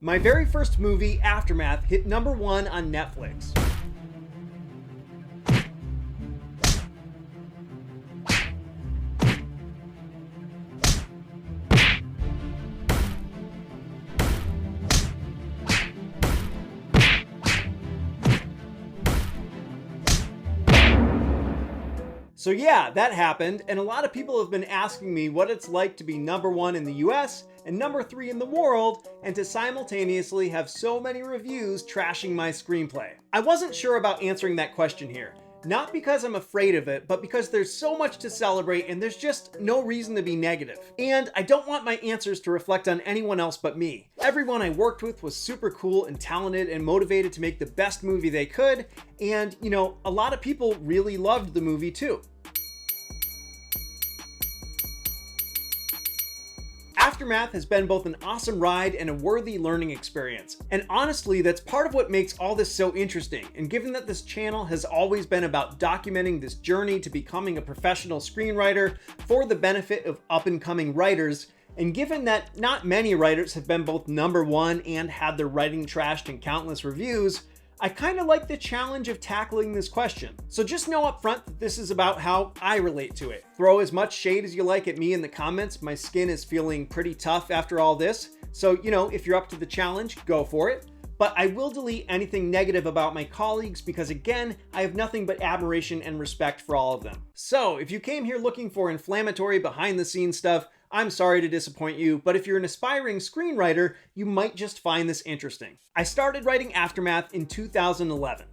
My very first movie, Aftermath, hit #1 on Netflix. So yeah, that happened, and a lot of people have been asking me what it's like to be #1 in the US and #3 in the world, and to simultaneously have so many reviews trashing my screenplay. I wasn't sure about answering that question here. Not because I'm afraid of it, but because there's so much to celebrate and there's just no reason to be negative. And I don't want my answers to reflect on anyone else but me. Everyone I worked with was super cool and talented and motivated to make the best movie they could, and a lot of people really loved the movie too. Aftermath has been both an awesome ride and a worthy learning experience. And honestly, that's part of what makes all this so interesting. And given that this channel has always been about documenting this journey to becoming a professional screenwriter for the benefit of up-and-coming writers, and given that not many writers have been both #1 and had their writing trashed in countless reviews, I kind of like the challenge of tackling this question. So just know up front that this is about how I relate to it. Throw as much shade as you like at me in the comments. My skin is feeling pretty tough after all this. So, if you're up to the challenge, go for it. But I will delete anything negative about my colleagues because, again, I have nothing but admiration and respect for all of them. So if you came here looking for inflammatory behind-the-scenes stuff, I'm sorry to disappoint you, but if you're an aspiring screenwriter, you might just find this interesting. I started writing Aftermath in 2011.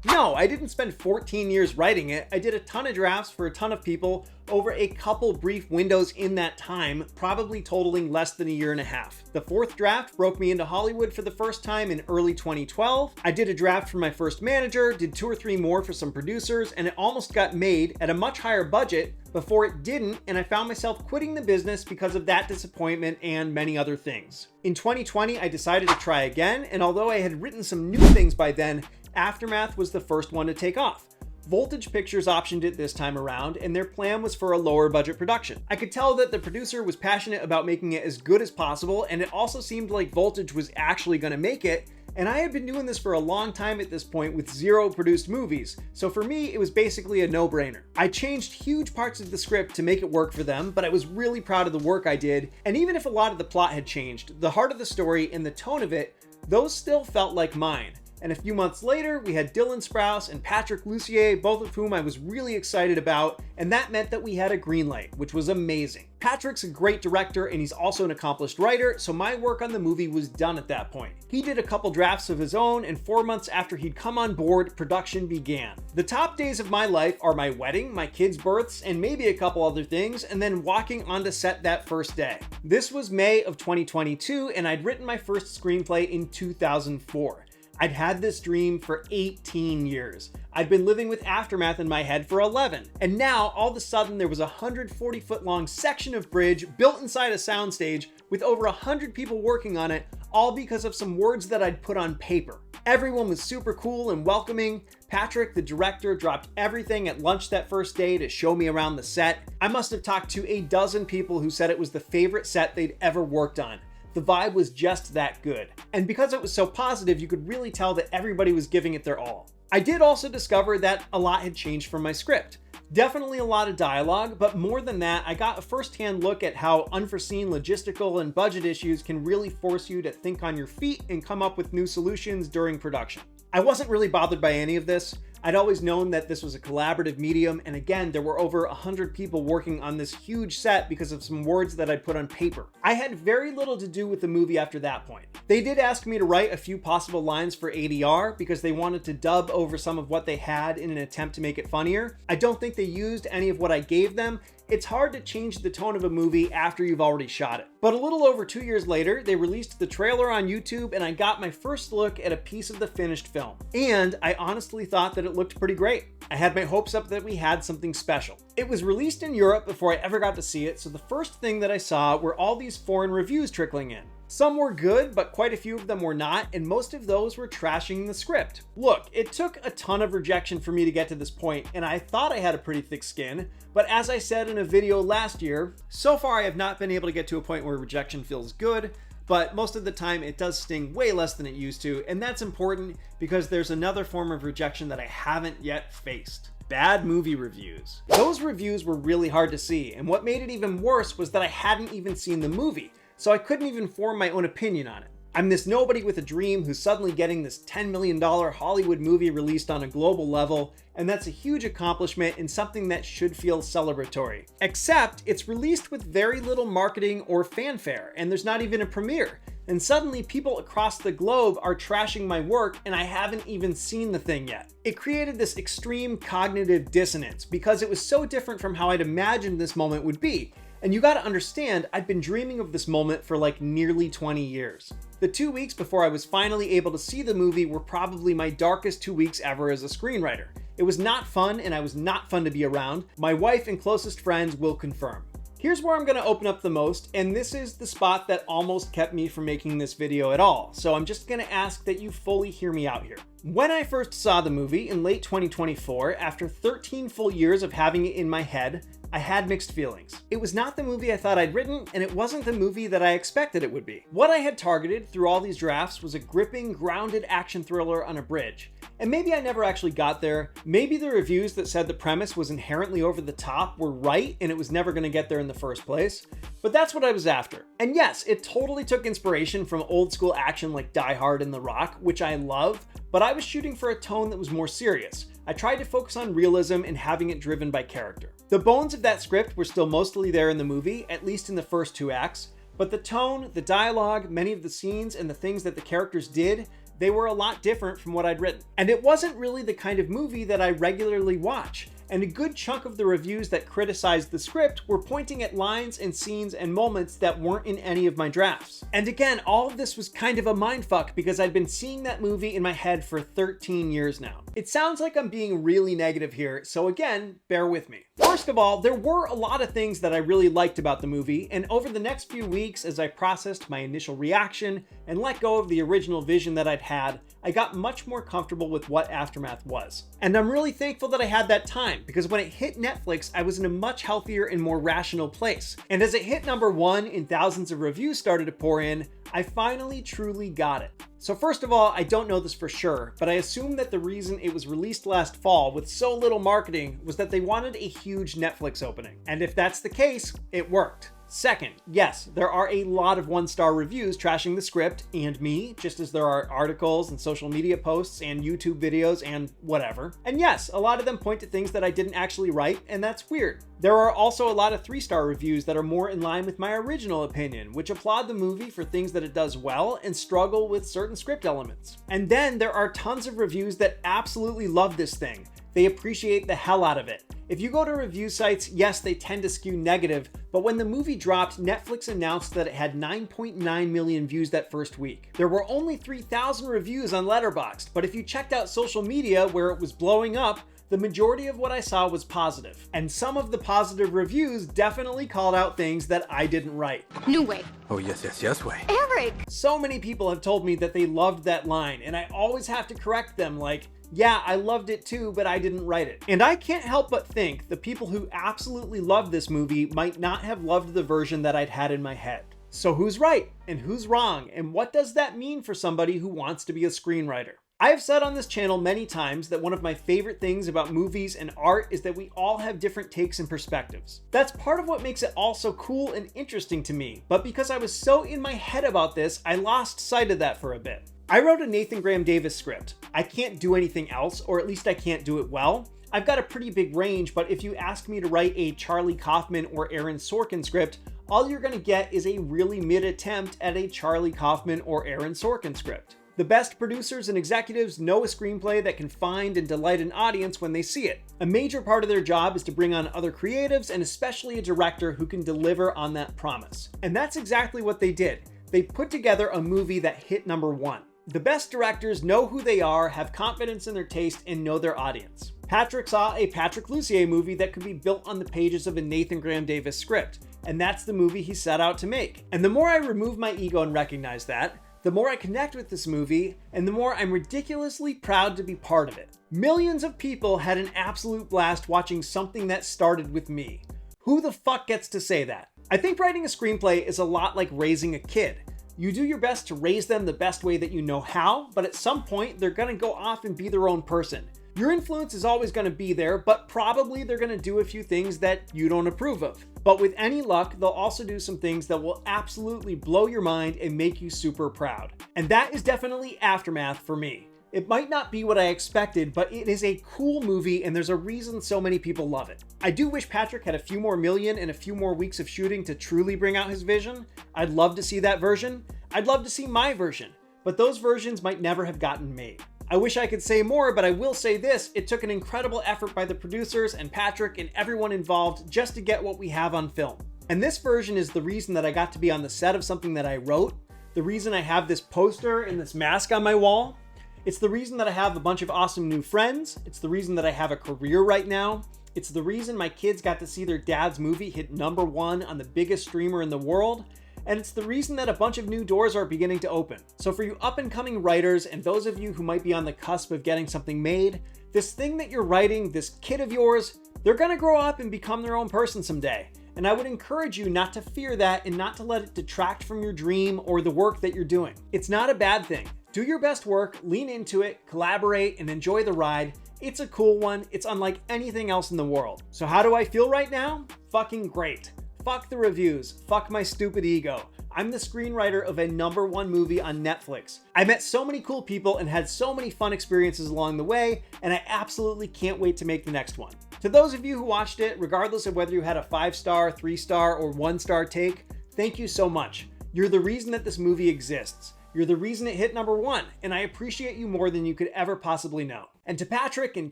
No, I didn't spend 14 years writing it. I did a ton of drafts for a ton of people over a couple brief windows in that time, probably totaling less than a year and a half. The 4th draft broke me into Hollywood for the first time in early 2012. I did a draft for my first manager, did 2 or 3 more for some producers, and it almost got made at a much higher budget before it didn't, and I found myself quitting the business because of that disappointment and many other things. In 2020, I decided to try again, and although I had written some new things by then, Aftermath was the first one to take off. Voltage Pictures optioned it this time around, and their plan was for a lower budget production. I could tell that the producer was passionate about making it as good as possible, and it also seemed like Voltage was actually going to make it, and I had been doing this for a long time at this point with 0 produced movies, so for me it was basically a no-brainer. I changed huge parts of the script to make it work for them, but I was really proud of the work I did, and even if a lot of the plot had changed, the heart of the story and the tone of it, those still felt like mine. And a few months later, we had Dylan Sprouse and Patrick Lussier, both of whom I was really excited about, and that meant that we had a green light, which was amazing. Patrick's a great director and he's also an accomplished writer, so my work on the movie was done at that point. He did a couple drafts of his own, and 4 months after he'd come on board, production began. The top days of my life are my wedding, my kids' births, and maybe a couple other things, and then walking onto set that first day. This was May of 2022, and I'd written my first screenplay in 2004. I'd had this dream for 18 years. I'd been living with Aftermath in my head for 11. And now, all of a sudden, there was a 140-foot long section of bridge built inside a soundstage with over 100 people working on it, all because of some words that I'd put on paper. Everyone was super cool and welcoming. Patrick, the director, dropped everything at lunch that first day to show me around the set. I must have talked to a dozen people who said it was the favorite set they'd ever worked on. The vibe was just that good. And because it was so positive, you could really tell that everybody was giving it their all. I did also discover that a lot had changed from my script. Definitely a lot of dialogue, but more than that, I got a first-hand look at how unforeseen logistical and budget issues can really force you to think on your feet and come up with new solutions during production. I wasn't really bothered by any of this. I'd always known that this was a collaborative medium, and again, there were over 100 people working on this huge set because of some words that I'd put on paper. I had very little to do with the movie after that point. They did ask me to write a few possible lines for ADR because they wanted to dub over some of what they had in an attempt to make it funnier. I don't think they used any of what I gave them. It's hard to change the tone of a movie after you've already shot it. But a little over 2 years later, they released the trailer on YouTube, and I got my first look at a piece of the finished film. And I honestly thought that it looked pretty great. I had my hopes up that we had something special. It was released in Europe before I ever got to see it, so the first thing that I saw were all these foreign reviews trickling in. Some were good, but quite a few of them were not, and most of those were trashing the script. Look, it took a ton of rejection for me to get to this point, and I thought I had a pretty thick skin, but as I said in a video last year, so far I have not been able to get to a point where rejection feels good, but most of the time it does sting way less than it used to, and that's important because there's another form of rejection that I haven't yet faced. Bad movie reviews. Those reviews were really hard to see, and what made it even worse was that I hadn't even seen the movie, so I couldn't even form my own opinion on it. I'm this nobody with a dream who's suddenly getting this $10 million Hollywood movie released on a global level, and that's a huge accomplishment and something that should feel celebratory. Except it's released with very little marketing or fanfare, and there's not even a premiere. And suddenly people across the globe are trashing my work and I haven't even seen the thing yet. It created this extreme cognitive dissonance because it was so different from how I'd imagined this moment would be. And you gotta understand, I'd been dreaming of this moment for like nearly 20 years. The 2 weeks before I was finally able to see the movie were probably my darkest 2 weeks ever as a screenwriter. It was not fun, and I was not fun to be around. My wife and closest friends will confirm. Here's where I'm gonna open up the most, and this is the spot that almost kept me from making this video at all, so I'm just gonna ask that you fully hear me out here. When I first saw the movie in late 2024, after 13 full years of having it in my head, I had mixed feelings. It was not the movie I thought I'd written, and it wasn't the movie that I expected it would be. What I had targeted through all these drafts was a gripping, grounded action thriller on a bridge. And maybe I never actually got there. Maybe the reviews that said the premise was inherently over the top were right, and it was never gonna get there in the first place. But that's what I was after. And yes, it totally took inspiration from old school action like Die Hard and The Rock, which I love, but I was shooting for a tone that was more serious. I tried to focus on realism and having it driven by character. The bones of that script were still mostly there in the movie, at least in the first 2 acts, but the tone, the dialogue, many of the scenes, and the things that the characters did, they were a lot different from what I'd written. And it wasn't really the kind of movie that I regularly watch. And a good chunk of the reviews that criticized the script were pointing at lines and scenes and moments that weren't in any of my drafts. And again, all of this was kind of a mindfuck because I'd been seeing that movie in my head for 13 years now. It sounds like I'm being really negative here, so again, bear with me. First of all, there were a lot of things that I really liked about the movie, and over the next few weeks, as I processed my initial reaction and let go of the original vision that I'd had, I got much more comfortable with what Aftermath was. And I'm really thankful that I had that time, because when it hit Netflix, I was in a much healthier and more rational place. And as it hit #1 and thousands of reviews started to pour in, I finally truly got it. So first of all, I don't know this for sure, but I assume that the reason it was released last fall with so little marketing was that they wanted a huge Netflix opening. And if that's the case, it worked. Second, yes, there are a lot of 1-star reviews trashing the script and me, just as there are articles and social media posts and YouTube videos and whatever. And yes, a lot of them point to things that I didn't actually write, and that's weird. There are also a lot of 3-star reviews that are more in line with my original opinion, which applaud the movie for things that it does well and struggle with certain script elements. And then there are tons of reviews that absolutely love this thing. They appreciate the hell out of it. If you go to review sites, yes, they tend to skew negative, but when the movie dropped, Netflix announced that it had 9.9 million views that first week. There were only 3,000 reviews on Letterboxd, but if you checked out social media where it was blowing up, the majority of what I saw was positive. And some of the positive reviews definitely called out things that I didn't write. No way. Oh, yes, way. Eric! So many people have told me that they loved that line, and I always have to correct them like, yeah, I loved it too, but I didn't write it. And I can't help but think the people who absolutely loved this movie might not have loved the version that I'd had in my head. So who's right and who's wrong, and what does that mean for somebody who wants to be a screenwriter? I have said on this channel many times that one of my favorite things about movies and art is that we all have different takes and perspectives. That's part of what makes it all so cool and interesting to me, but because I was so in my head about this, I lost sight of that for a bit. I wrote a Nathan Graham Davis script. I can't do anything else, or at least I can't do it well. I've got a pretty big range, but if you ask me to write a Charlie Kaufman or Aaron Sorkin script, all you're gonna get is a really mid attempt at a Charlie Kaufman or Aaron Sorkin script. The best producers and executives know a screenplay that can find and delight an audience when they see it. A major part of their job is to bring on other creatives and especially a director who can deliver on that promise. And that's exactly what they did. They put together a movie that hit #1. The best directors know who they are, have confidence in their taste, and know their audience. Patrick saw a Patrick Lussier movie that could be built on the pages of a Nathan Graham Davis script, and that's the movie he set out to make. And the more I remove my ego and recognize that, the more I connect with this movie, and the more I'm ridiculously proud to be part of it. Millions of people had an absolute blast watching something that started with me. Who the fuck gets to say that? I think writing a screenplay is a lot like raising a kid. You do your best to raise them the best way that you know how, but at some point they're gonna go off and be their own person. Your influence is always gonna be there, but probably they're gonna do a few things that you don't approve of. But with any luck, they'll also do some things that will absolutely blow your mind and make you super proud. And that is definitely Aftermath for me. It might not be what I expected, but it is a cool movie and there's a reason so many people love it. I do wish Patrick had a few more million and a few more weeks of shooting to truly bring out his vision. I'd love to see that version. I'd love to see my version, but those versions might never have gotten made. I wish I could say more, but I will say this: it took an incredible effort by the producers and Patrick and everyone involved just to get what we have on film. And this version is the reason that I got to be on the set of something that I wrote, the reason I have this poster and this mask on my wall. It's the reason that I have a bunch of awesome new friends. It's the reason that I have a career right now. It's the reason my kids got to see their dad's movie hit #1 on the biggest streamer in the world. And it's the reason that a bunch of new doors are beginning to open. So for you up and coming writers and those of you who might be on the cusp of getting something made, this thing that you're writing, this kid of yours, they're gonna grow up and become their own person someday. And I would encourage you not to fear that and not to let it detract from your dream or the work that you're doing. It's not a bad thing. Do your best work, lean into it, collaborate, and enjoy the ride. It's a cool one. It's unlike anything else in the world. So how do I feel right now? Fucking great. Fuck the reviews. Fuck my stupid ego. I'm the screenwriter of a #1 movie on Netflix. I met so many cool people and had so many fun experiences along the way, and I absolutely can't wait to make the next one. To those of you who watched it, regardless of whether you had a 5-star, 3-star, or 1-star take, thank you so much. You're the reason that this movie exists. You're the reason it hit #1, and I appreciate you more than you could ever possibly know. And to Patrick and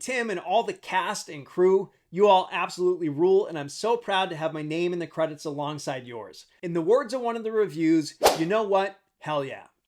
Tim and all the cast and crew, you all absolutely rule, and I'm so proud to have my name in the credits alongside yours. In the words of one of the reviews, you know what? Hell yeah.